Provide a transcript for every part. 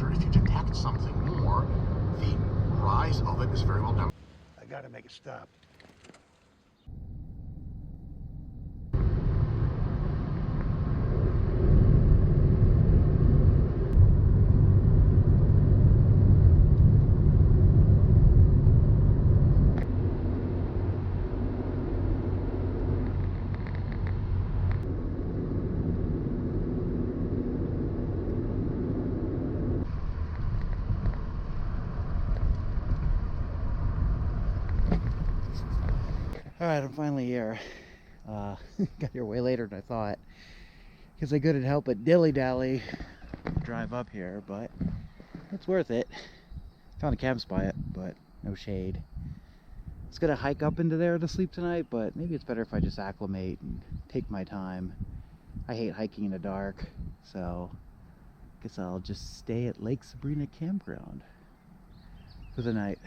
cancer, if you detect something more, the rise of it is very well done. I gotta make it stop. Alright, I'm finally here. Got here way later than I thought, because I couldn't help but dilly-dally drive up here, but it's worth it. Found a camp spot, but no shade. I was gonna hike up into there to sleep tonight, but maybe it's better if I just acclimate and take my time. I hate hiking in the dark, so I guess I'll just stay at Lake Sabrina Campground for the night.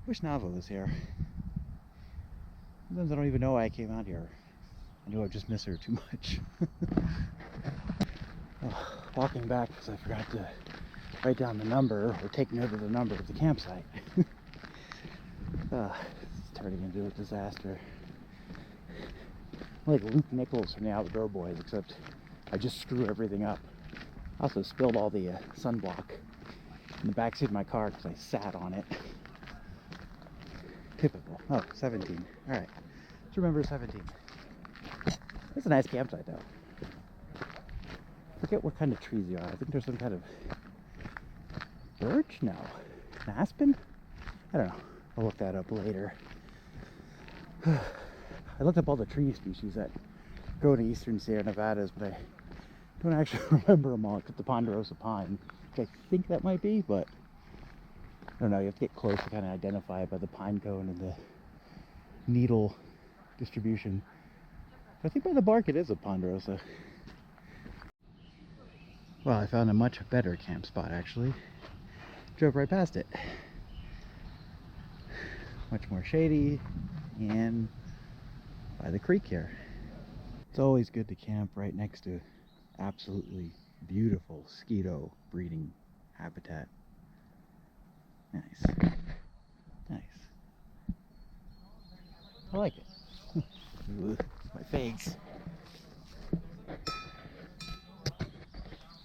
Wish Nava was here. Sometimes I don't even know why I came out here. I knew I'd just miss her too much. Oh, walking back because I forgot to write down the number or take note of the number of the campsite. It's turning into a disaster. I'm like Luke Nichols from the Outdoor Boys, except I just screw everything up. I also spilled all the sunblock in the backseat of my car because I sat on it. Typical. Oh, 17. Alright. Let's remember 17. It's a nice campsite though. Forget what kind of trees you are. I think there's some kind of birch? No. An aspen? I don't know. I'll look that up later. I looked up all the tree species that grow in the eastern Sierra Nevadas, but I don't actually remember them all except the ponderosa pine, which I think that might be, but I don't know, you have to get close to kind of identify it by the pine cone and the needle distribution. I think by the bark it is a ponderosa. Well, I found a much better camp spot actually. Drove right past it. Much more shady and by the creek here. It's always good to camp right next to absolutely beautiful mosquito breeding habitat. Nice. Nice. I like it. My face.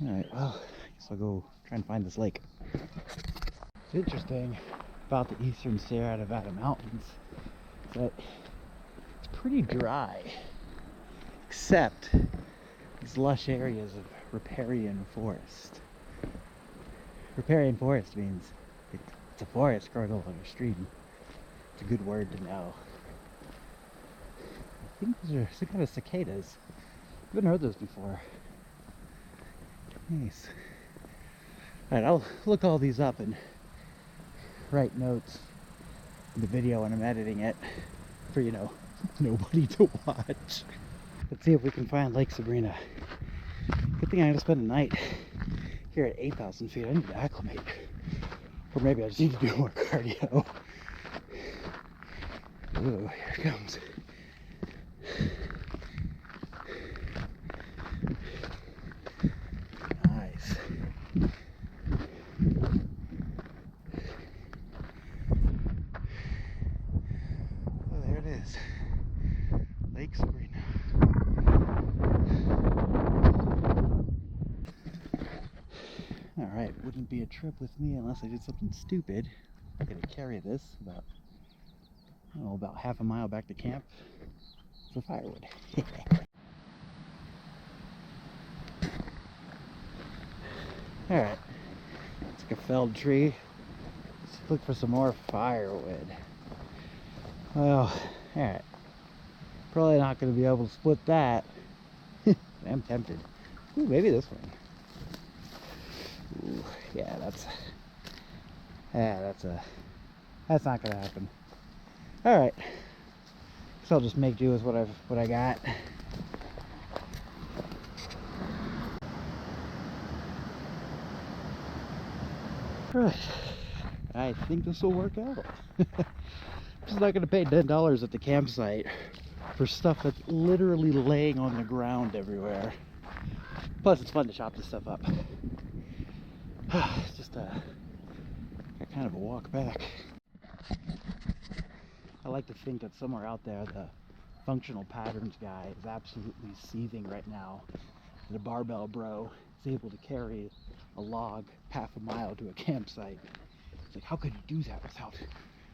Alright, well, I guess I'll go try and find this lake. It's interesting about the eastern Sierra Nevada mountains is that it's pretty dry, except these lush areas of riparian forest. Riparian forest means it's a forest growing along a stream. It's a good word to know. I think those are some kind of cicadas. I haven't heard those before. Nice. Alright, I'll look all these up and write notes in the video when I'm editing it for, you know, nobody to watch. Let's see if we can find Lake Sabrina. Good thing I'm gonna spend a night here at 8,000 feet. I need to acclimate. Or maybe I just need to do more cardio. Ooh, here it comes. Nice. Oh, there it is. Lake Sabrina. Alright, wouldn't be a trip with me unless I did something stupid. I'm gonna carry this about half a mile back to camp for firewood. Alright, it's like a felled tree. Let's look for some more firewood. Well, alright. Probably not going to be able to split that. I'm tempted. Ooh, maybe this one. Ooh, yeah, that's not going to happen. Alright. So I'll just make do with what I got. Right. I think this will work out. I'm just not going to pay $10 at the campsite for stuff that's literally laying on the ground everywhere. Plus, it's fun to chop this stuff up. It's just got kind of a walk back. I like to think that somewhere out there the functional patterns guy is absolutely seething right now. The barbell bro is able to carry a log half a mile to a campsite. It's like, how could you do that without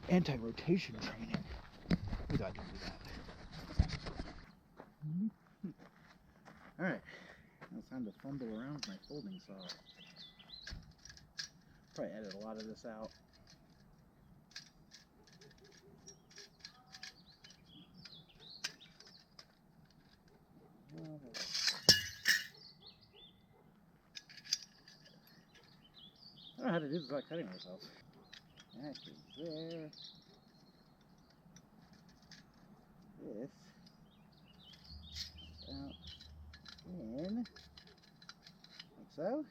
anti-rotation training? We gotta do that. Alright, now it's time to fumble around with my folding saw. Probably edit a lot of this out. I don't know how to do this without cutting myself. That is there. This out in, like so,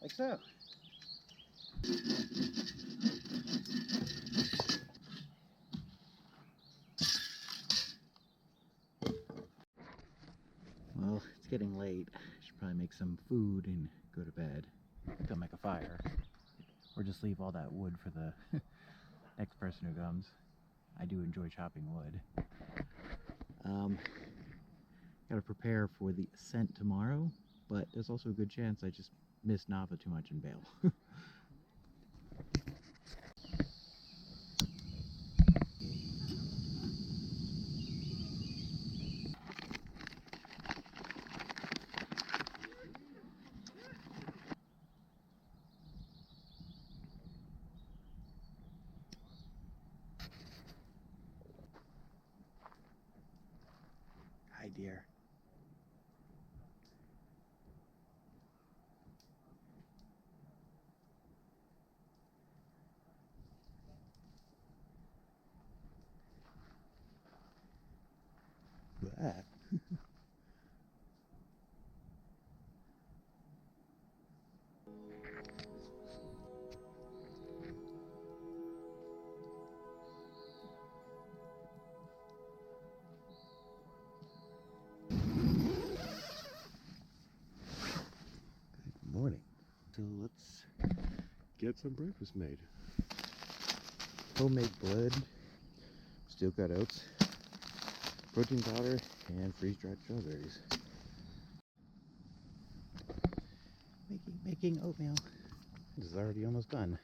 like so. Well, it's getting late. I should probably make some food and go to bed. Go make a fire. Or just leave all that wood for the next person who comes. I do enjoy chopping wood. Gotta prepare for the ascent tomorrow, but there's also a good chance I just miss Nava too much and bail. Hi, dear. That. Good morning. So let's Get some breakfast made. homemade bread, steel cut oats, protein powder, and freeze-dried strawberries. Making oatmeal. This is already almost done.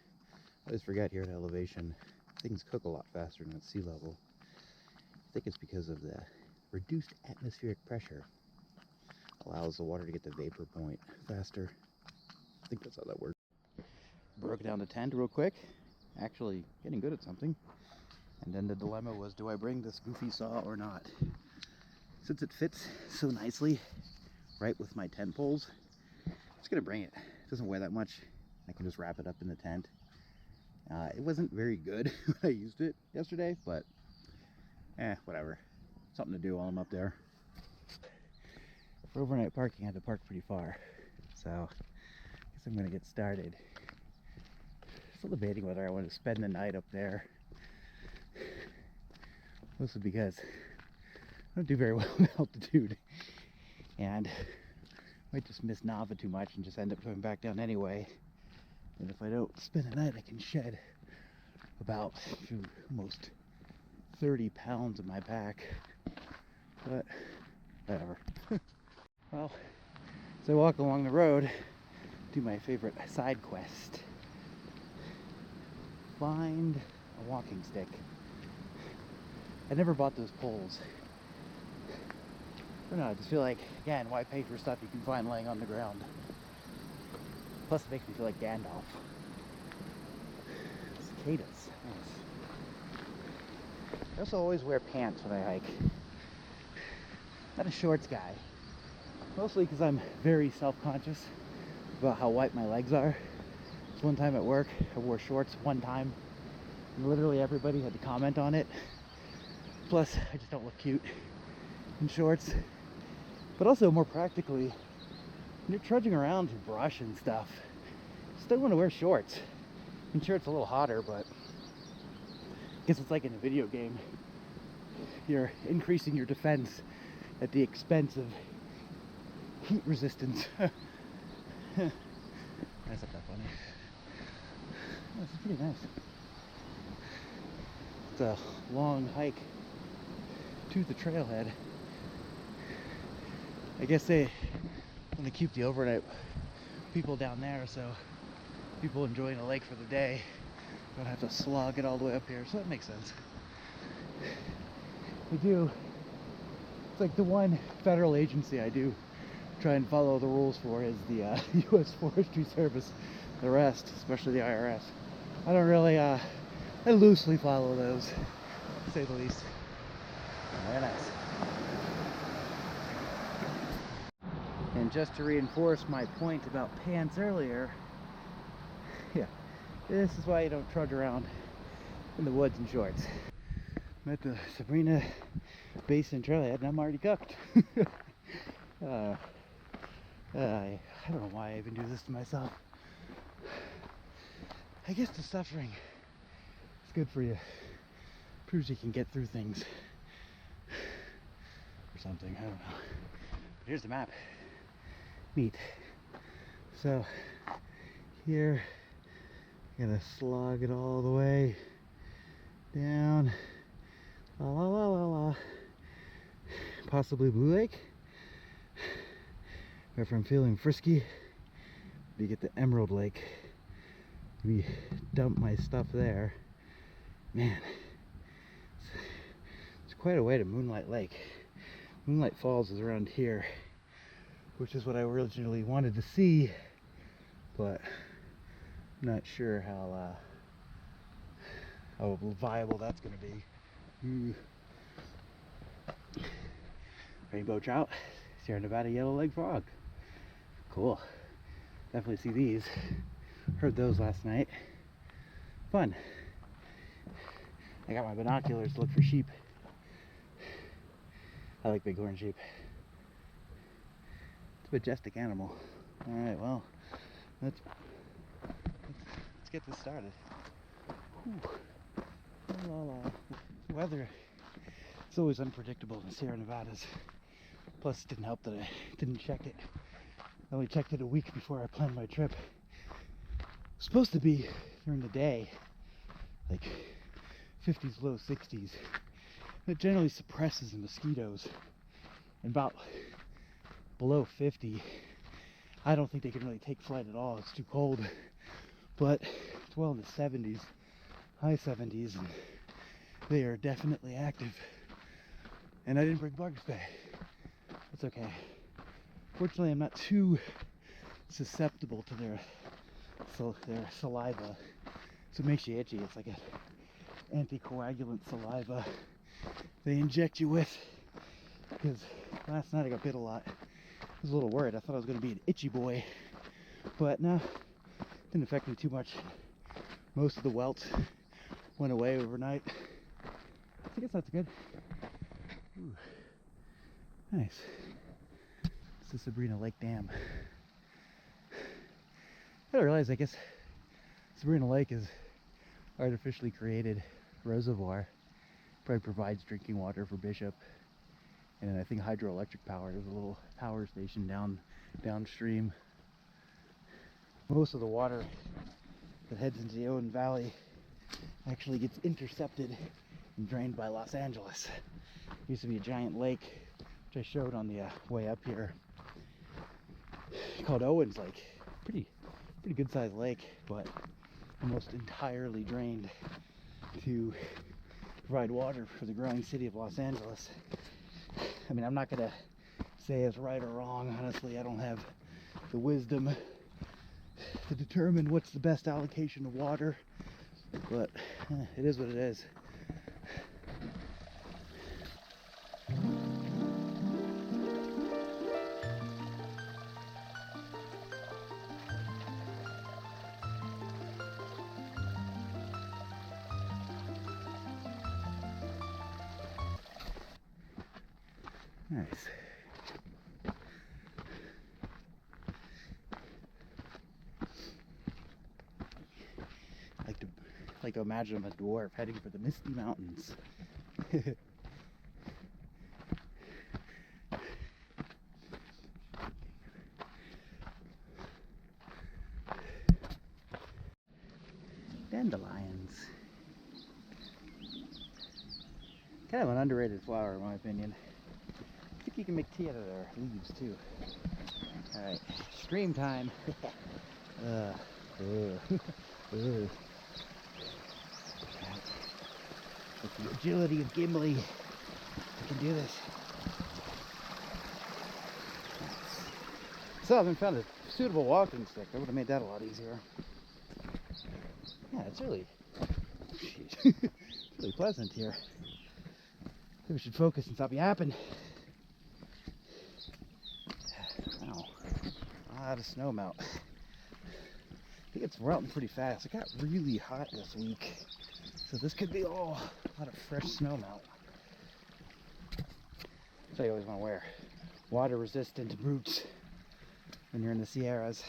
I always forget here at elevation, things cook a lot faster than at sea level. I think it's because of the reduced atmospheric pressure. Allows the water to get to vapor point faster. I think that's how that works. Broke down the tent real quick. Actually getting good at something. And then the dilemma was, do I bring this goofy saw or not? Since it fits so nicely right with my tent poles, I'm just gonna bring it. It doesn't weigh that much. I can just wrap it up in the tent. It wasn't very good when I used it yesterday, but whatever. Something to do while I'm up there. For overnight parking, I had to park pretty far, so I guess I'm gonna get started. Still debating whether I want to spend the night up there. Mostly because I don't do very well in altitude, and I might just miss Nava too much and just end up coming back down anyway. And if I don't spend the night, I can shed about almost 30 pounds of my back. But whatever. Well, as I walk along the road, do my favorite side quest. Find a walking stick. I never bought those poles. I don't know, I just feel like, again, why pay for stuff you can find laying on the ground? Plus it makes me feel like Gandalf. Cicadas. Nice. I also always wear pants when I hike. Not a shorts guy. Mostly because I'm very self-conscious about how white my legs are. So one time at work, I wore shorts one time, and literally everybody had to comment on it. Plus, I just don't look cute in shorts. But also, more practically, when you're trudging around to brush and stuff, you still want to wear shorts. And shorts a little hotter, but I guess it's like in a video game. You're increasing your defense at the expense of heat resistance. That's not that funny. Oh, this is pretty nice. It's a long hike to the trailhead. I guess they want to keep the overnight people down there, so people enjoying the lake for the day don't have to slog it all the way up here, so that makes sense. I do. It's like the one federal agency I do try and follow the rules for is the U.S. Forestry Service. The rest, especially the IRS, I don't really, I loosely follow those, to say the least. Very nice. And just to reinforce my point about pants earlier, yeah, this is why you don't trudge around in the woods in shorts. I'm at the Sabrina Basin Trailhead and I'm already cooked. I don't know why I even do this to myself. I guess the suffering is good for you. Proves you can get through things. Or something, I don't know. But here's the map. Neat. So, here, gotta slog it all the way down. La la la la la. Possibly Blue Lake. Or if I'm feeling frisky, we get to Emerald Lake. We dump my stuff there. Man, it's quite a way to Moonlight Lake. Moonlight Falls is around here, which is what I originally wanted to see, but I'm not sure how viable that's going to be. Rainbow trout, Sierra Nevada yellow-leg frog. Cool. Definitely see these. Heard those last night. Fun. I got my binoculars to look for sheep. I like bighorn sheep. It's a majestic animal. Alright, well, let's get this started. Weather, it's always unpredictable in the Sierra Nevadas. Plus, it didn't help that I didn't check it. I only checked it a week before I planned my trip. It's supposed to be during the day, like 50s, low 60s. It generally suppresses the mosquitoes. And about below 50, I don't think they can really take flight at all. It's too cold. But it's well in the 70s, high 70s, and they are definitely active. And I didn't bring bug spray. That's okay. Fortunately, I'm not too susceptible to their saliva, so it makes you itchy. It's like an anticoagulant saliva they inject you with. Because last night I got bit a lot. I was a little worried. I thought I was going to be an itchy boy, but no, it didn't affect me too much. Most of the welts went away overnight. I guess that's good. Ooh. Nice. It's the Sabrina Lake Dam. I didn't realize, I guess Sabrina Lake is artificially created reservoir. Probably provides drinking water for Bishop. And then I think hydroelectric power. There's a little power station downstream. Most of the water that heads into the Owen Valley actually gets intercepted and drained by Los Angeles. It used to be a giant lake, which I showed on the way up here, called Owens Lake. Pretty good sized lake, but almost entirely drained to provide water for the growing city of Los Angeles. I mean, I'm not gonna say it's right or wrong. Honestly, I don't have the wisdom to determine what's the best allocation of water, but it is what it is. Nice. Like to imagine I'm a dwarf heading for the Misty Mountains. Kind of an underrated flower in my opinion. I think you can make tea out of their leaves too. Alright, stream time. With the agility of Gimli, I can do this. So I haven't found a suitable walking stick. I would have made that a lot easier. Yeah, it's really, it's really pleasant here. Maybe we should focus and stop yapping. Wow, a lot of snow melt. I think it's melting pretty fast. It got really hot this week, so this could be all a lot of fresh snow melt. So you always want to wear water-resistant boots when you're in the Sierras.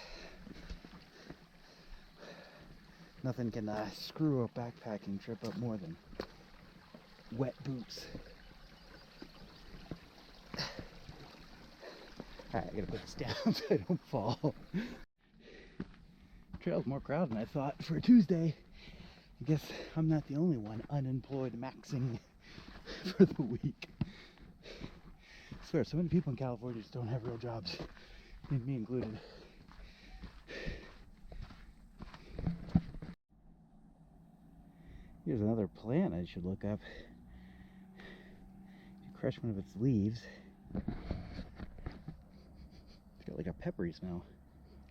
Nothing can screw a backpacking trip up more than wet boots. Alright, I gotta put this down so I don't fall. Trail's more crowded than I thought for a Tuesday. I guess I'm not the only one unemployed maxing for the week. I swear, so many people in California just don't have real jobs, me included. Here's another plant I should look up. If you crush one of its leaves, it's got like a peppery smell,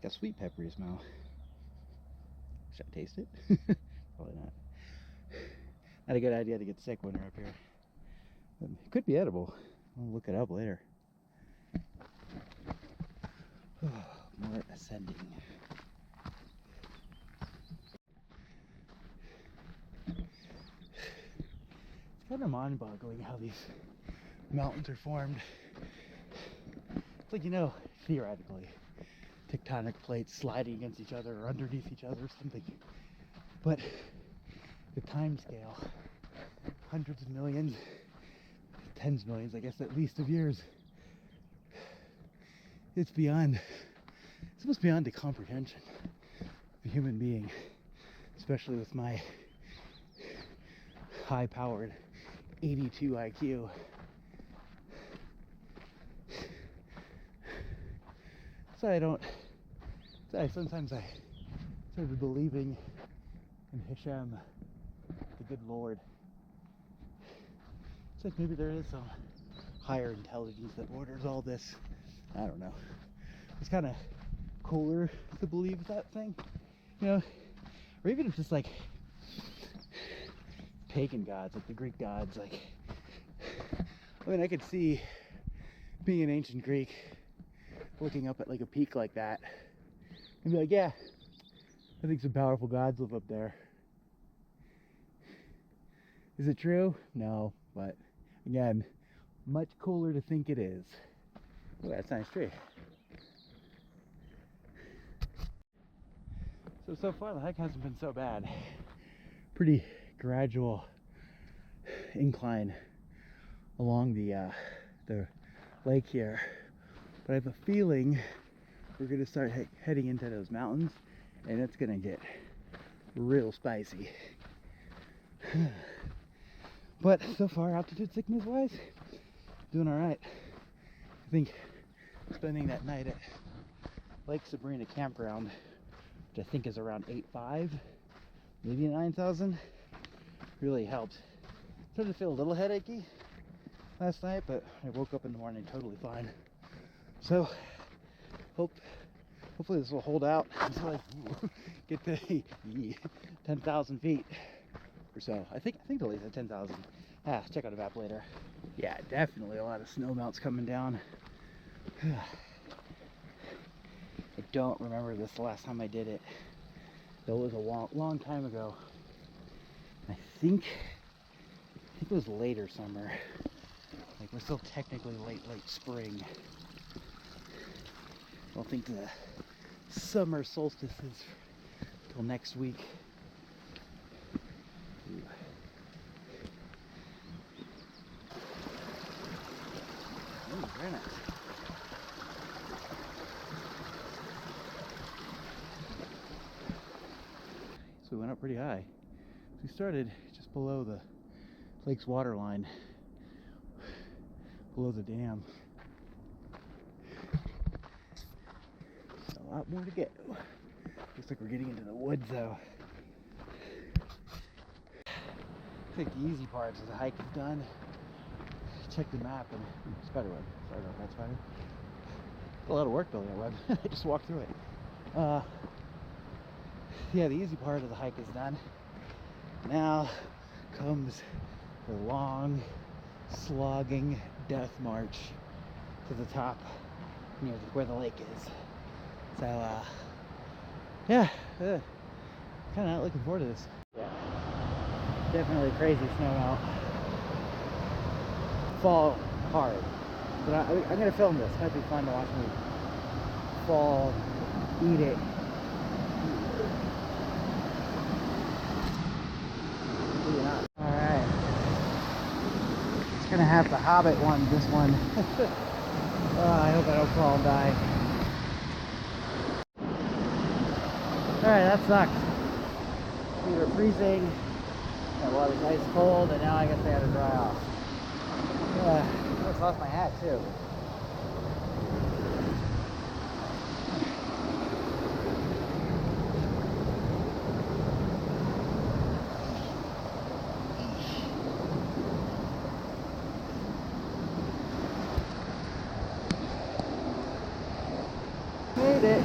like a sweet peppery smell. Should I taste it? Probably not. Not a good idea to get sick when you're up here. It could be edible. I'll look it up later. More ascending. It's kind of mind-boggling how these mountains are formed. It's like, you know, theoretically, tectonic plates sliding against each other or underneath each other or something. But the time scale, hundreds of millions, tens of millions, I guess at least, of years, it's almost beyond the comprehension of a human being, especially with my high-powered 82 IQ. Sometimes I started believing in Hashem, the good Lord. It's like maybe there is some higher intelligence that orders all this. I don't know. It's kind of cooler to believe that thing, you know, or even if it's like pagan gods, like the Greek gods. Like, I mean, I could see being an ancient Greek, looking up at like a peak like that, and be like, yeah, I think some powerful gods live up there. Is it true? No, but again, much cooler to think it is. Oh, that's a nice tree. So far the hike hasn't been so bad. Pretty gradual incline along the lake here, but I have a feeling we're gonna start heading into those mountains, and it's gonna get real spicy. But so far, altitude sickness wise, doing all right. I think spending that night at Lake Sabrina campground, which I think is around 8,500, maybe 9,000, really helped. Started to feel a little headachy last night, but I woke up in the morning totally fine. So hopefully this will hold out until I get to 10,000 feet or so. I think the lake's at 10,000. Check out a map later. Yeah, definitely a lot of snow melts coming down. I don't remember this the last time I did it. It was a long time ago. I think it was later summer. Like, we're still technically late spring. I don't think the summer solstice is till next week. Ooh, very nice. So we went up pretty high. We started just below the lake's water line, below the dam. A lot more to go. Looks like we're getting into the woods though. I think the easy parts of the hike is done. Check the map and spider web. Sorry about that, spider. A lot of work building a web. I just walked through it. Yeah, the easy part of the hike is done. Now comes the long, slogging death march to the top near where the lake is. So, yeah, kind of not looking forward to this. Yeah, definitely crazy snow melt. Fall hard. But I'm gonna film this. Might be fun to watch me fall, eat it. Alright. It's gonna have the Hobbit one, this one. I hope I don't fall and die. Alright, that sucks. We were freezing, that water's ice cold, and now I guess I had to dry off. I almost lost my hat too. Made it.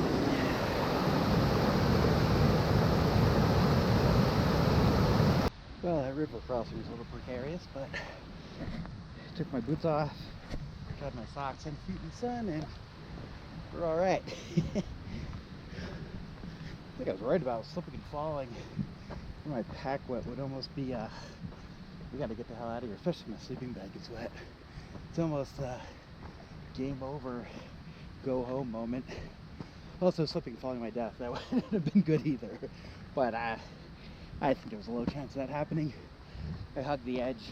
Well, that river crossing was a little precarious, but I took my boots off, got my socks and feet in the sun, and we're all right. I think I was right about slipping and falling. My pack wet would almost be, we gotta get the hell out of here, especially my sleeping bag is wet. It's almost game over, go home moment. Also slipping and falling to my death, that wouldn't have been good either. But I think there was a low chance of that happening. I hugged the edge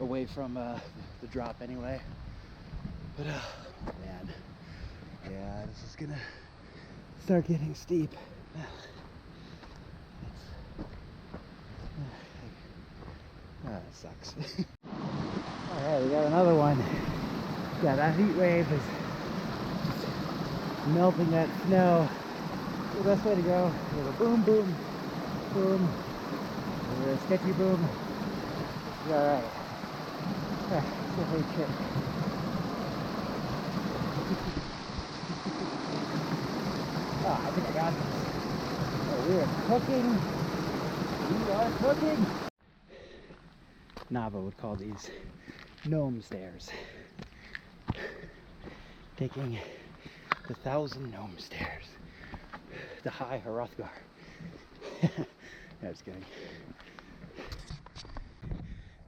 away from the drop anyway. But man, yeah, this is gonna start getting steep. That sucks. Alright, we got another one. Yeah, that heat wave is just melting that snow. The best way to go is a boom, boom, boom, or a sketchy boom. Alright. Holy shit. Oh, I think I got this. Oh, we are cooking. We are cooking. Nava would call these gnome stairs. Taking the 1,000 gnome stairs. The High Hrothgar. Yeah, just kidding.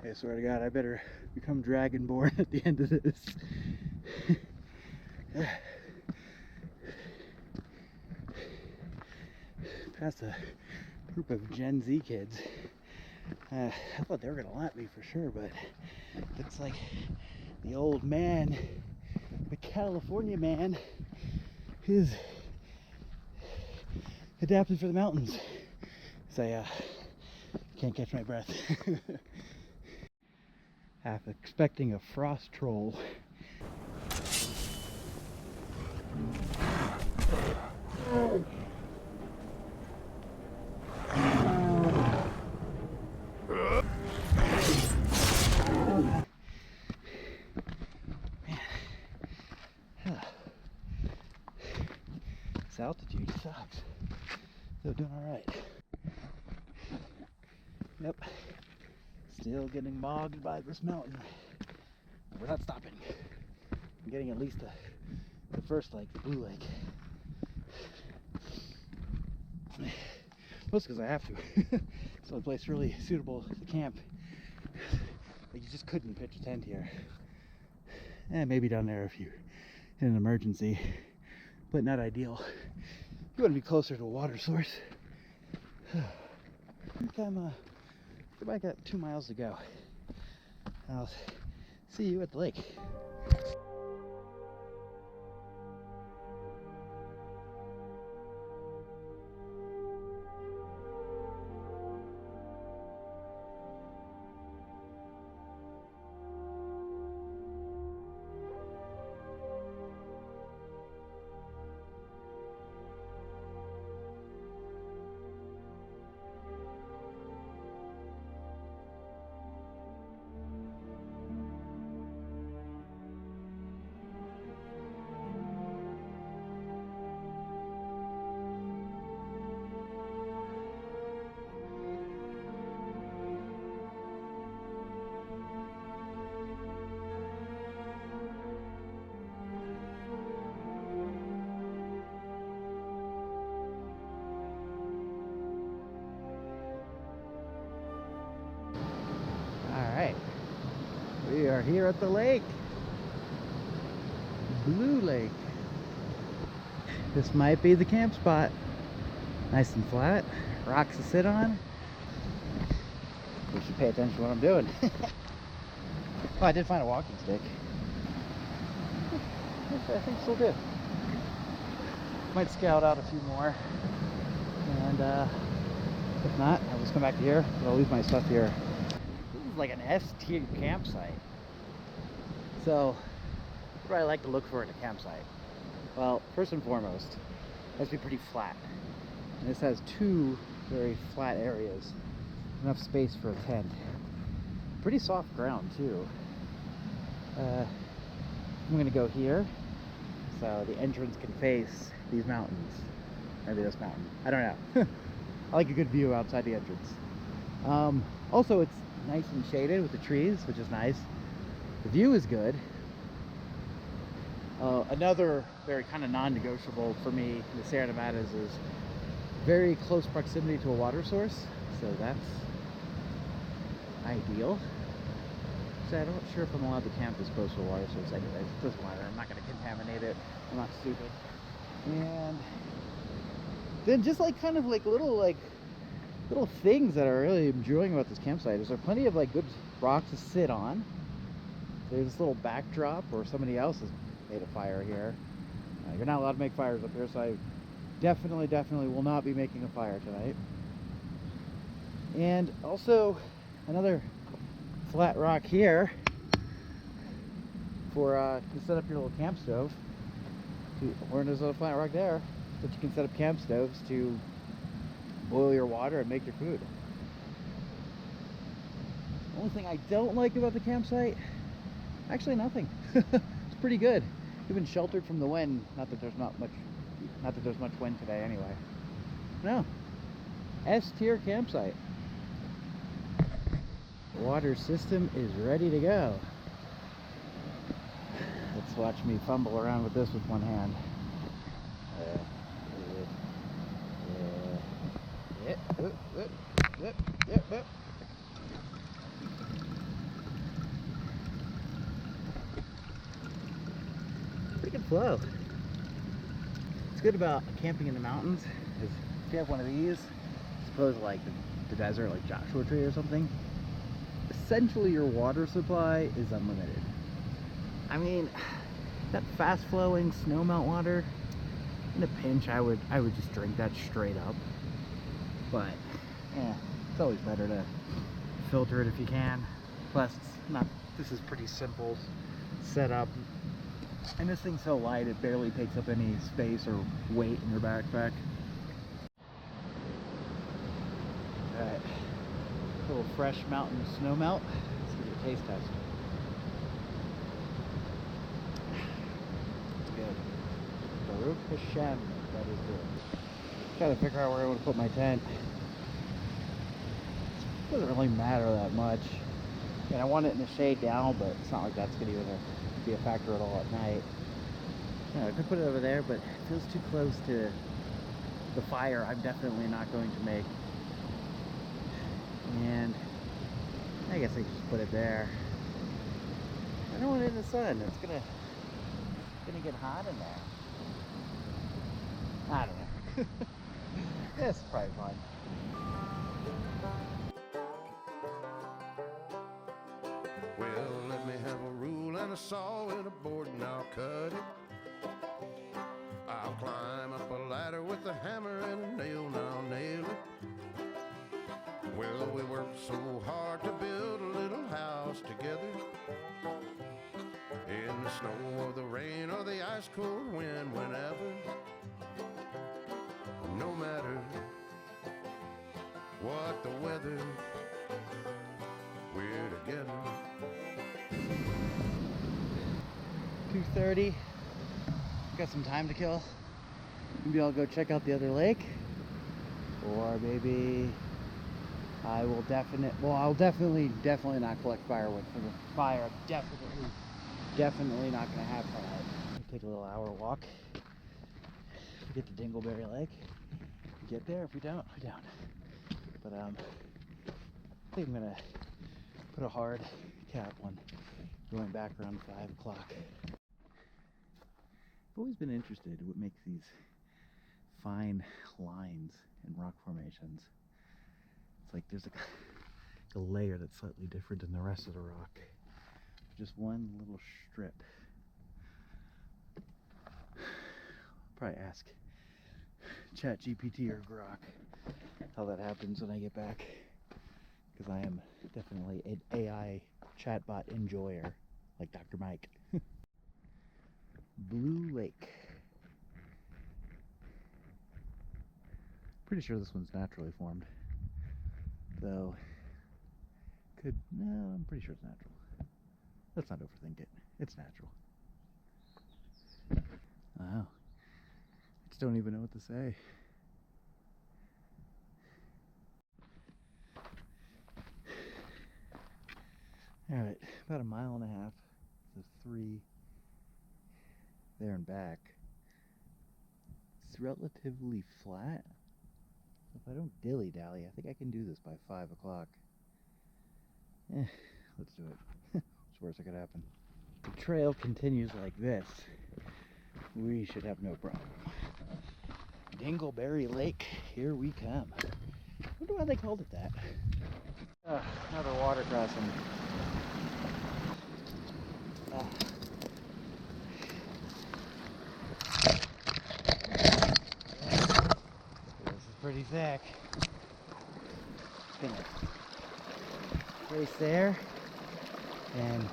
I swear to God, I better become Dragonborn at the end of this. Past a group of Gen Z kids. I thought they were gonna let me for sure, but looks like the old man, the California man, is adapted for the mountains. So I can't catch my breath. Half expecting a frost troll. This altitude sucks. Still doing alright. Yep. Still getting bogged by this mountain. We're not stopping. I'm getting at least the first lake, the blue lake. Mostly because I have to. It's the only place really suitable to camp. Like, you just couldn't pitch a tent here. And maybe down there if you're in an emergency, but not ideal. You want to be closer to a water source. I think I got 2 miles to go. I'll see you at the lake. here at the lake. Blue Lake. This might be the camp spot. Nice and flat. Rocks to sit on. We should pay attention to what I'm doing. Oh, I did find a walking stick. I think still good. Might scout out a few more. And if not, I'll just come back to here. But I'll leave my stuff here. This is like an S-tier campsite. So, what do I like to look for in a campsite? Well, first and foremost, it has to be pretty flat. And this has two very flat areas. Enough space for a tent. Pretty soft ground too. I'm gonna go here, so the entrance can face these mountains. Maybe this mountain. I don't know. I like a good view outside the entrance. Also, it's nice and shaded with the trees, which is nice. The view is good. Another very kind of non-negotiable for me in the Sierra Nevadas is very close proximity to a water source. So that's ideal. So I'm not sure if I'm allowed to camp this close to a water source anyways. It doesn't matter. I'm not going to contaminate it. I'm not stupid. And then just like kind of like little things that I really enjoying about this campsite is there are plenty of like good rocks to sit on. There's this little backdrop where somebody else has made a fire here. You're not allowed to make fires up here, so I definitely will not be making a fire tonight. And also another flat rock here for to set up your little camp stove. Or there's a flat rock there that you can set up camp stoves to boil your water and make your food. The only thing I don't like about the campsite, actually nothing. It's pretty good. Even sheltered from the wind. Not that there's much wind today anyway. No. S-tier campsite. The water system is ready to go. Let's watch me fumble around with this with one hand. Yep. Pretty good flow. What's good about camping in the mountains is if you have one of these, suppose like the desert, like Joshua Tree or something, essentially your water supply is unlimited. I mean, that fast flowing snowmelt water, in a pinch I would just drink that straight up. But it's always better to filter it if you can. Plus this is pretty simple setup. And this thing's so light it barely takes up any space or weight in your backpack. Alright. A little fresh mountain snow melt. Let's give it a taste test. It's good. Baruch Hashem, that is good. Gotta figure out where I want to put my tent. It doesn't really matter that much. And I want it in the shade down, but it's not like that's gonna even be a factor at all at night. I could put it over there, but it feels too close to the fire I'm definitely not going to make. And I guess I could just put it there. I don't want it in the sun. It's gonna get hot in there. I don't know. It's probably fine. Well, let me have a rule and a saw and a board and I'll cut it. I'll climb up a ladder with a hammer and a nail and I'll nail it. Well, we worked so hard to build a little house together. In the snow or the rain or the ice cold wind, whenever. No matter what the weather, we're together. 2:30. Got some time to kill. Maybe I'll go check out the other lake, or maybe I'll definitely not collect firewood for the fire. Definitely not gonna have that. Take a little hour walk. If we get to Dingleberry Lake, we get there. If we don't, we don't. But I think I'm gonna put a hard cap on going back around 5 o'clock. I've always been interested in what makes these fine lines in rock formations. It's like there's a layer that's slightly different than the rest of the rock. Just one little strip. Probably ask ChatGPT or Grok how that happens when I get back, because I am definitely an AI chatbot enjoyer, like Dr. Mike. Blue Lake. Pretty sure this one's naturally formed, though no, I'm pretty sure it's natural. Let's not overthink it. It's natural. Wow. I just don't even know what to say. Alright, about 1.5 miles, so 3 there and back. It's relatively flat. So if I don't dilly-dally, I think I can do this by 5 o'clock. Let's do it. What's worse that could happen? The trail continues like this. We should have no problem. Dingleberry Lake, here we come. I wonder why they called it that. Another water crossing. This is pretty thick. Gonna place there and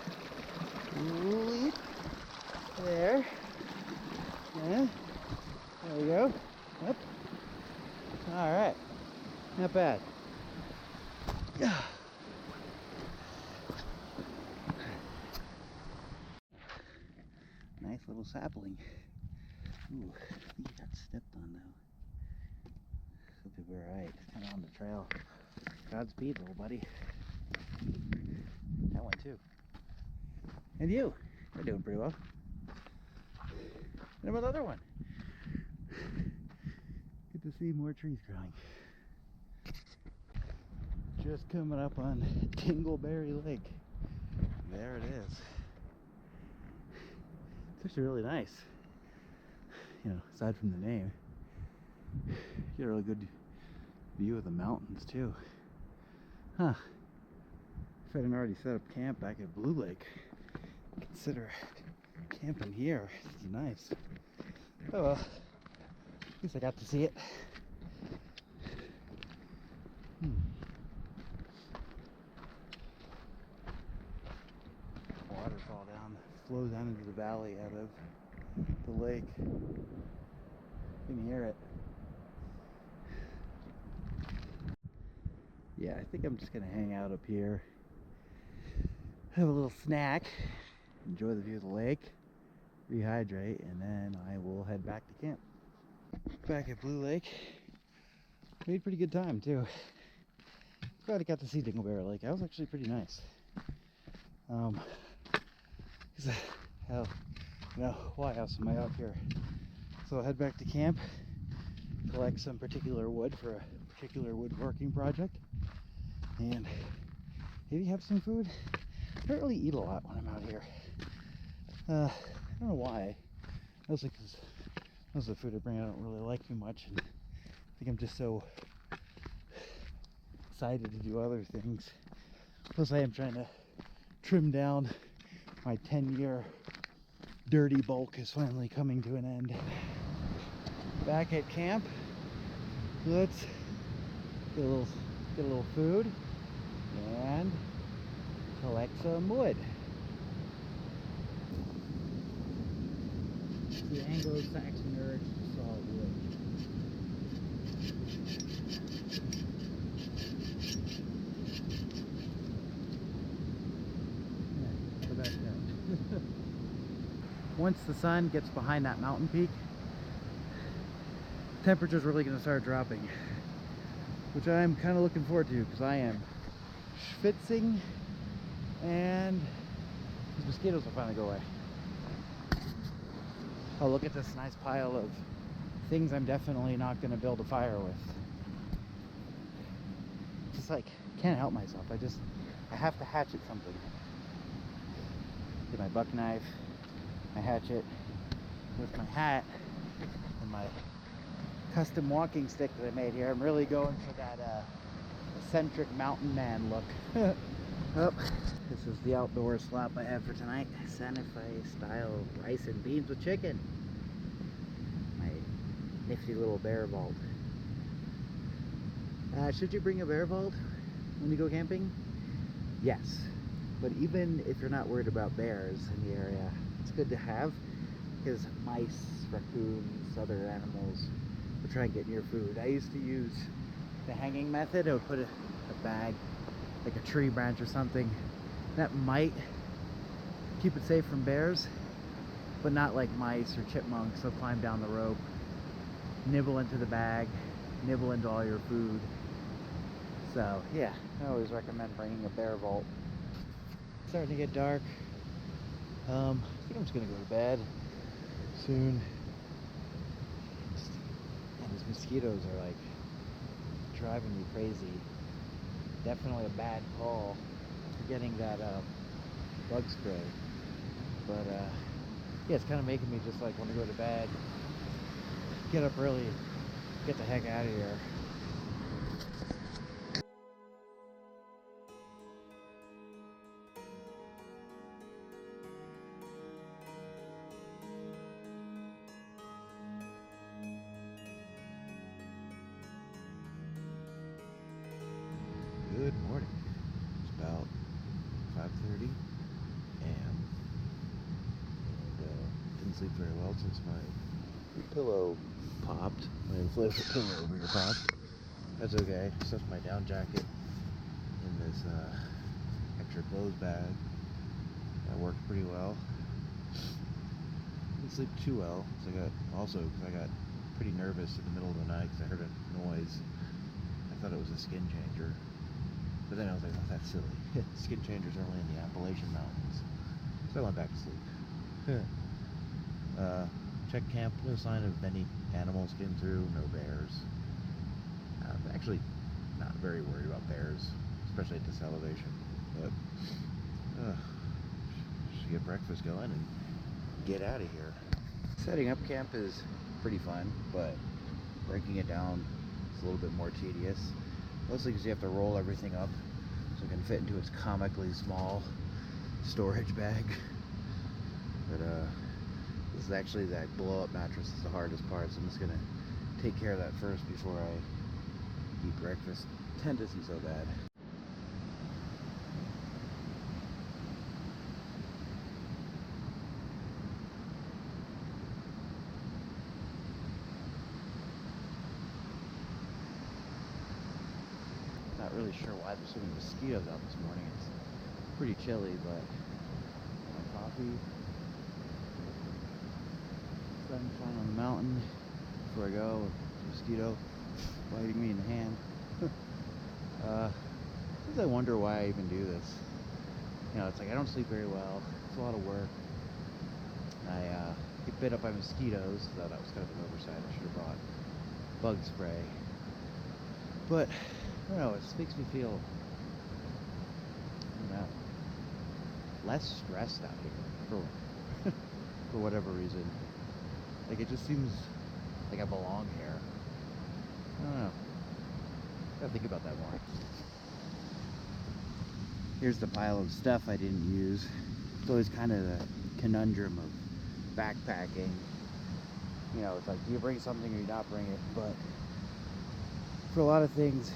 leap there. Yeah. There we go. Yep. All right. Not bad. Nice little sapling. Ooh, I think he got stepped on though. He'll be alright. It's kind of on the trail. Godspeed, little buddy. That one too. And you. You're doing pretty well. And another one. Good to see more trees growing. Just coming up on Dingleberry Lake. There it is. It's actually really nice. You know, aside from the name, you get a really good view of the mountains too. Huh. If I hadn't already set up camp back at Blue Lake, consider camping here. This is nice. Oh well, at least I got to see it. Waterfall flows down into the valley out of the lake. You can hear it. Yeah, I think I'm just gonna hang out up here, have a little snack, enjoy the view of the lake, rehydrate, and then I will head back to camp. Back at Blue Lake, we had a pretty good time too. Glad I got to see Dingleberry Lake. That was actually pretty nice. Hell, no, why else am I out here? So I'll head back to camp, collect some particular wood for a particular woodworking project, and maybe have some food. I don't really eat a lot when I'm out here. I don't know why. Mostly because most of the food I bring I don't really like too much, and I think I'm just so excited to do other things. Plus I am trying to trim down. My 10-year dirty bulk is finally coming to an end. Back at camp, let's get a little food and collect some wood. The Anglo-Saxon urge to saw wood. Once the sun gets behind that mountain peak, temperature's really going to start dropping, which I'm kind of looking forward to, because I am schwitzing and these mosquitoes will finally go away. Oh, look at this nice pile of things I'm definitely not going to build a fire with. Just like, can't help myself. I have to hatchet something. Get my buck knife, my hatchet, with my hat, and my custom walking stick that I made here. I'm really going for that eccentric mountain man look. Oh, this is the outdoor slop I have for tonight. Santa Fe style rice and beans with chicken. My nifty little bear vault. Should you bring a bear vault when you go camping? Yes. But even if you're not worried about bears in the area, it's good to have, because mice, raccoons, other animals will try and get near food. I used to use the hanging method. I would put a bag, like a tree branch or something, that might keep it safe from bears, but not like mice or chipmunks. They'll climb down the rope, nibble into the bag, nibble into all your food. So yeah, I always recommend bringing a bear vault. It's starting to get dark. I think I'm just gonna go to bed soon. Man, these mosquitoes are like driving me crazy. Definitely a bad call for getting that bug spray. But yeah, it's kind of making me just like want to go to bed, get up early, get the heck out of here. Good morning. It's about 5:30 a.m. and didn't sleep very well since my pillow popped. My inflatable pillow over here popped. That's okay. Stuffed my down jacket in this extra clothes bag. That worked pretty well. Didn't sleep too well because I got pretty nervous in the middle of the night because I heard a noise. I thought it was a skin changer. But then I was like, oh, that's silly. Skin changers are only in the Appalachian Mountains. So I went back to sleep. Check camp, no sign of any animals came through, no bears. I'm actually not very worried about bears, especially at this elevation. But should get breakfast going and get out of here. Setting up camp is pretty fun, but breaking it down is a little bit more tedious. Mostly because you have to roll everything up so it can fit into its comically small storage bag. But this is actually that blow-up mattress is the hardest part, so I'm just gonna take care of that first before I eat breakfast. Tent isn't so bad. Not really sure why there's so many mosquitoes out this morning. It's pretty chilly, but my coffee, sunshine on the mountain before I go, mosquito biting me in the hand. Sometimes I wonder why I even do this. You know, it's like I don't sleep very well. It's a lot of work. I get bit up by mosquitoes, so that was kind of an oversight. I should have brought bug spray. But I don't know, it just makes me feel, I don't know, less stressed out here for whatever reason. Like, it just seems like I belong here. I don't know. Gotta think about that more. Here's the pile of stuff I didn't use. It's always kind of the conundrum of backpacking. You know, it's like, do you bring something or you not bring it? But for a lot of things,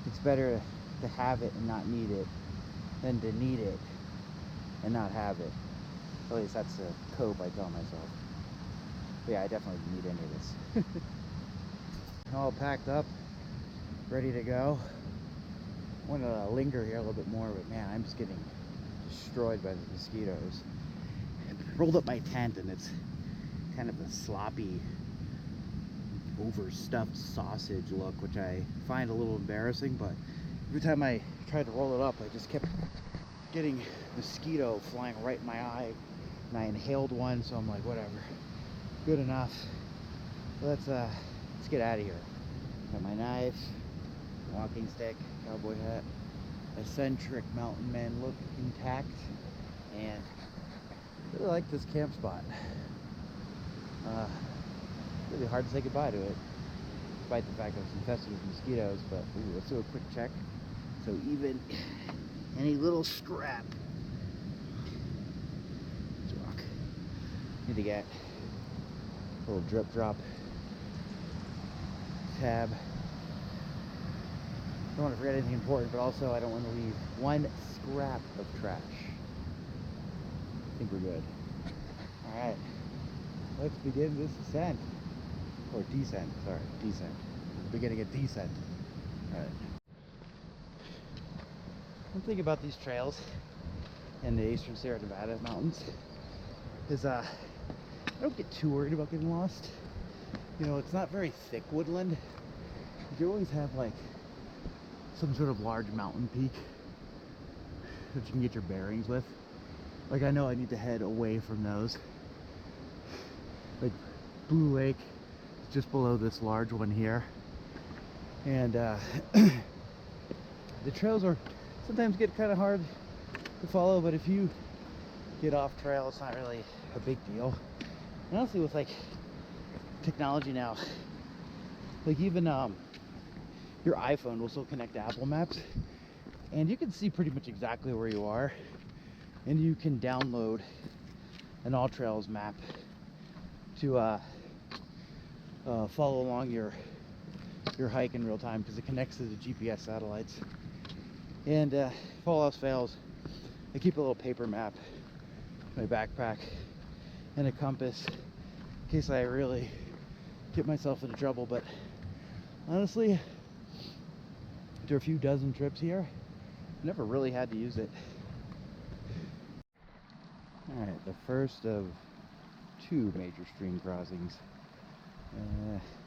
it's better to have it and not need it than to need it and not have it. At least that's the cope I tell myself. But yeah, I definitely didn't need any of this. All packed up, ready to go. I want to linger here a little bit more, but man, I'm just getting destroyed by the mosquitoes. I rolled up my tent and it's kind of a sloppy, overstuffed sausage look, which I find a little embarrassing, but every time I tried to roll it up, I just kept getting mosquito flying right in my eye, and I inhaled one, so I'm like, whatever, good enough. Let's get out of here. Got my knife, walking stick, cowboy hat, eccentric mountain man look intact, and I really like this camp spot. Really hard to say goodbye to it, despite the fact that it's infested with mosquitoes. But ooh, let's do a quick check. So even any little scrap, rock. Need to get a little drip drop tab. Don't want to forget anything important, but also I don't want to leave one scrap of trash. I think we're good. Alright, let's begin this ascent. Or descent, sorry, descent. Beginning a descent. Alright. One thing about these trails in the eastern Sierra Nevada mountains is I don't get too worried about getting lost. You know, it's not very thick woodland. You always have like some sort of large mountain peak that you can get your bearings with. Like I know I need to head away from those. Like Blue Lake is just below this large one here. And the trails are sometimes get kind of hard to follow, but if you get off trail, it's not really a big deal. And honestly, with like technology now, like even your iPhone will still connect to Apple Maps, and you can see pretty much exactly where you are, and you can download an All Trails map to follow along your hike in real time, because it connects to the GPS satellites. And if all else fails, I keep a little paper map in my backpack and a compass in case I really get myself into trouble. But honestly, after a few dozen trips here, I've never really had to use it. Alright, the first of two major stream crossings.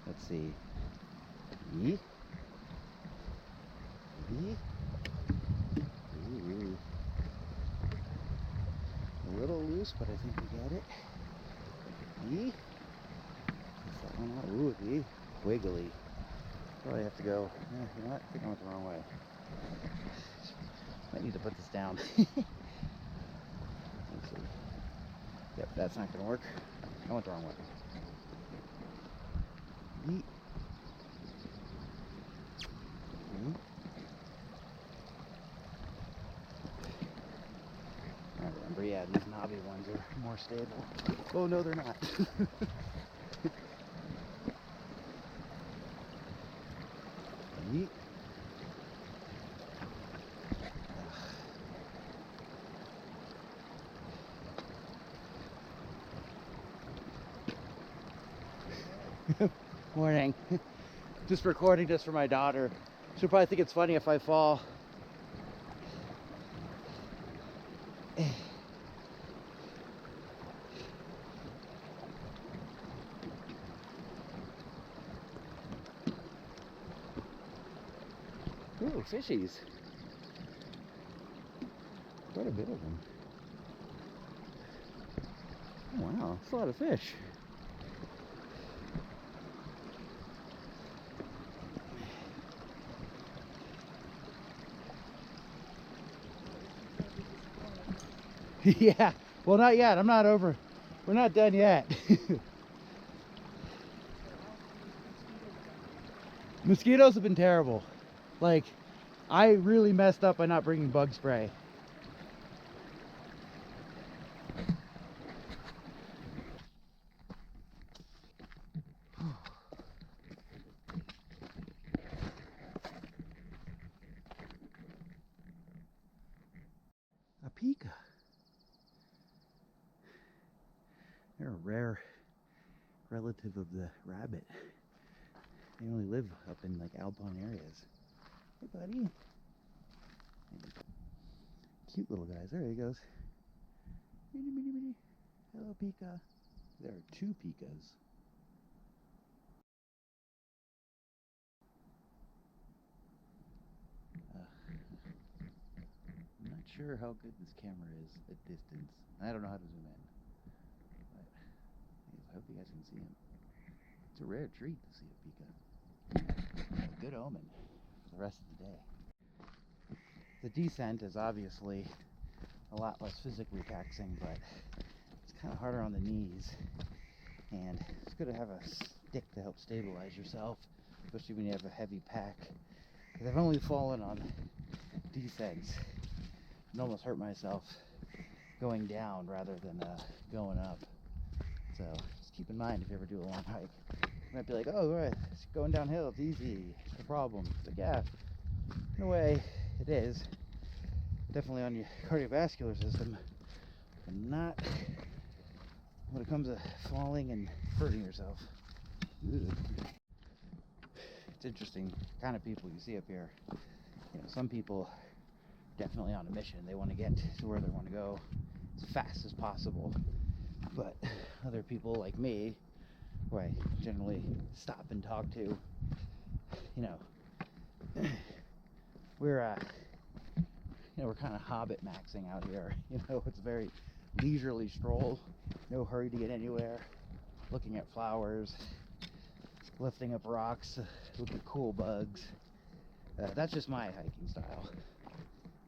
Let's see. E? E? Ooh. A little loose, but I think we got it. E? What's that one out? Ooh, E. Wiggly. Probably have to go. You know what? I think I went the wrong way. Might need to put this down. Let's see. Yep, that's not going to work. I went the wrong way. E. I remember, yeah, these knobby ones are more stable. Oh, no, they're not. Yeet. Morning. Just recording this for my daughter. She'll probably think it's funny if I fall. Ooh, fishies. Quite a bit of them. Oh, wow, that's a lot of fish. Yeah, well, not yet. I'm not over. We're not done yet. Mosquitoes have been terrible. Like, I really messed up by not bringing bug spray. A pika. They're a rare relative of the rabbit. They only live up in like alpine areas. Hey, buddy. Cute little guys. There he goes. Bitty, bitty, bitty. Hello, pika. There are two pikas. I'm not sure how good this camera is at distance. I don't know how to zoom in. But I hope you guys can see him. It's a rare treat to see a pika. A good omen for the rest of the day. The descent is obviously a lot less physically taxing, but it's kind of harder on the knees. And it's good to have a stick to help stabilize yourself, especially when you have a heavy pack. Because I've only fallen on descents and almost hurt myself going down rather than going up. So just keep in mind if you ever do a long hike. You might be like, oh, right, it's going downhill, it's easy, no problem. It's like, yeah, in a way, it is. Definitely on your cardiovascular system, but not when it comes to falling and hurting yourself. Ugh. It's interesting kind of people you see up here. You know, some people definitely on a mission. They want to get to where they want to go as fast as possible. But other people like me, who I generally stop and talk to, you know, we're kind of hobbit maxing out here. You know, it's a very leisurely stroll, no hurry to get anywhere, looking at flowers, lifting up rocks with the cool bugs. That's just my hiking style.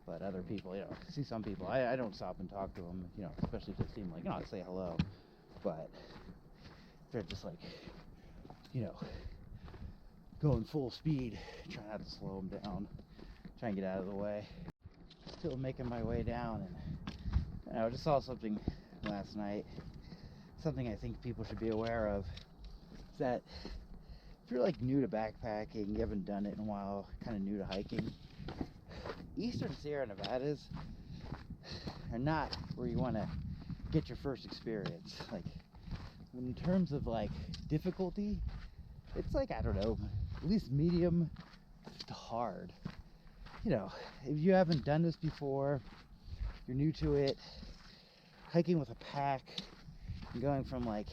But other people, you know, see some people, I don't stop and talk to them, you know, especially if they seem like, you know, I say hello. But they're just like, you know, going full speed, trying not to slow them down, try and get out of the way. Still making my way down, and you know, I just saw something last night, something I think people should be aware of, is that if you're like new to backpacking, you haven't done it in a while, kind of new to hiking, Eastern Sierra Nevadas are not where you want to get your first experience. Like, in terms of like difficulty, it's like, I don't know, at least medium to hard. You know, if you haven't done this before, you're new to it, hiking with a pack, and going from like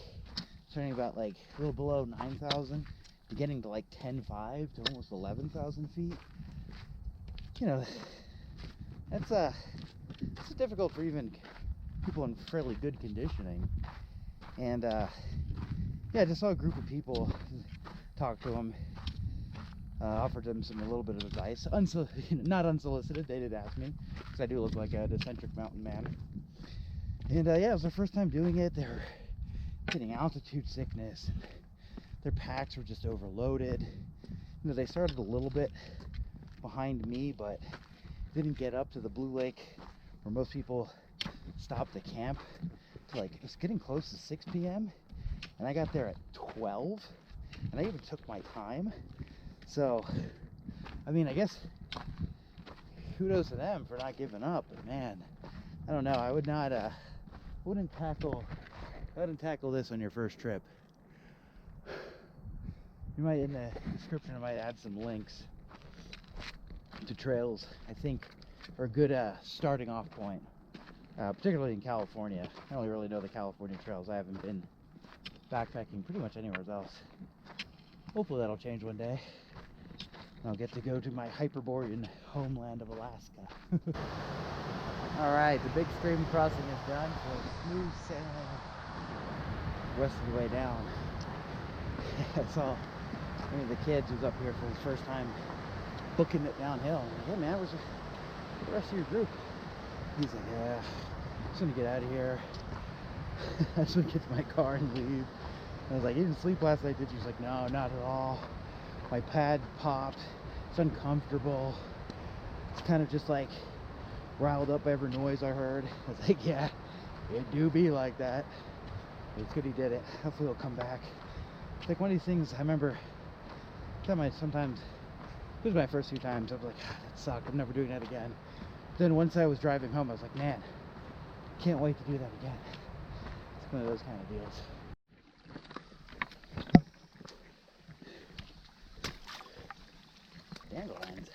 starting about like a little below 9,000 to getting to like 10,500 to almost 11,000 feet, you know, it's difficult for even people in fairly good conditioning. And yeah, I just saw a group of people, talked to them, offered them a little bit of advice, not unsolicited. They did ask me, because I do look like an eccentric mountain man. And yeah, it was their first time doing it. They were getting altitude sickness, and their packs were just overloaded. You know, they started a little bit behind me, but didn't get up to the Blue Lake where most people stop to camp to, like, it was getting close to 6 p.m. and I got there at 12, and I even took my time. So, I mean, I guess kudos to them for not giving up, but man, I don't know, I would not, wouldn't tackle this on your first trip. You might, in the description, I might add some links to trails I think are a good starting off point, particularly in California. I only really know the California trails. I haven't been backpacking pretty much anywhere else. Hopefully that'll change one day. I'll get to go to my Hyperborean homeland of Alaska. Alright, the big stream crossing is done, so smooth sailing the rest of the way down. I saw one of the kids who's up here for his first time booking it downhill. I'm like, hey man, where's the rest of your group? He's like, yeah, I'm just gonna get out of here. I just want to get to my car and leave. And I was like, you didn't sleep last night, did you? He's like, no, not at all. My pad popped. It's uncomfortable. It's kind of just like riled up by every noise I heard. I was like, yeah, it do be like that. But it's good he did it. Hopefully he'll come back. It's like one of these things I remember sometimes, this was my first few times, I was like, that sucked, I'm never doing that again. Then once I was driving home, I was like, man, can't wait to do that again. It's one of those kind of deals. Dandelions.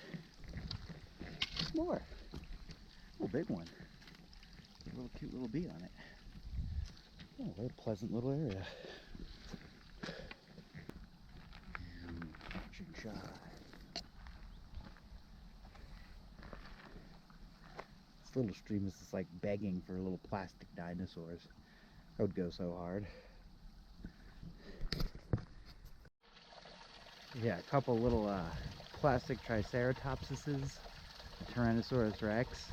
There's more. Oh, big one. A little cute little bee on it. Oh, what a pleasant little area. Action shot. This little stream is just like begging for little plastic dinosaurs. I would go so hard. Yeah, a couple little plastic triceratopsises, Tyrannosaurus rex.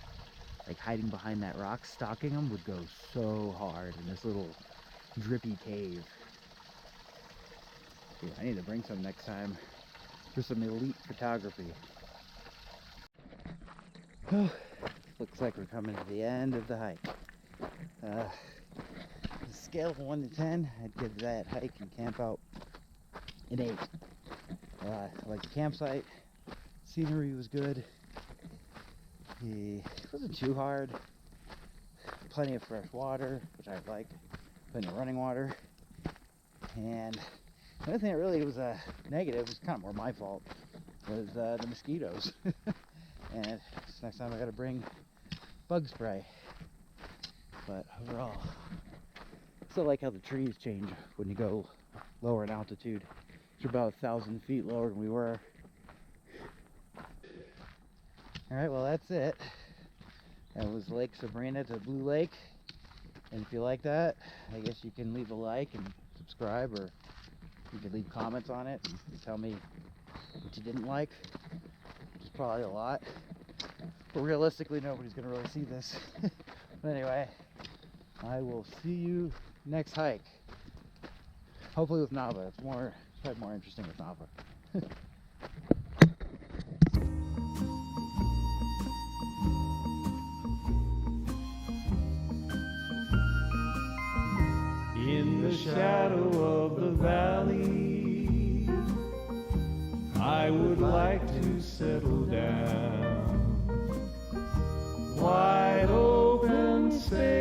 like hiding behind that rock, stalking them would go so hard in this little drippy cave. Dude, I need to bring some next time for some elite photography. Looks like we're coming to the end of the hike. The scale of 1 to 10, I'd give that hike and camp out an 8. I like the campsite. Scenery was good. It wasn't too hard. Plenty of fresh water, which I like. Plenty of running water. And the only thing that really was a negative, was kind of more my fault, was the mosquitoes. And next time I gotta bring bug spray. But overall, I still like how the trees change when you go lower in altitude. It's about 1,000 feet lower than we were. Alright, well that's it. That was Lake Sabrina to Blue Lake. And if you like that, I guess you can leave a like and subscribe, or you can leave comments on it and tell me what you didn't like, which is probably a lot. But realistically, nobody's going to really see this. But anyway, I will see you next hike. Hopefully with Nava. It's probably more interesting with Nava. In the shadow of the valley, I would like to settle down. Wide open space.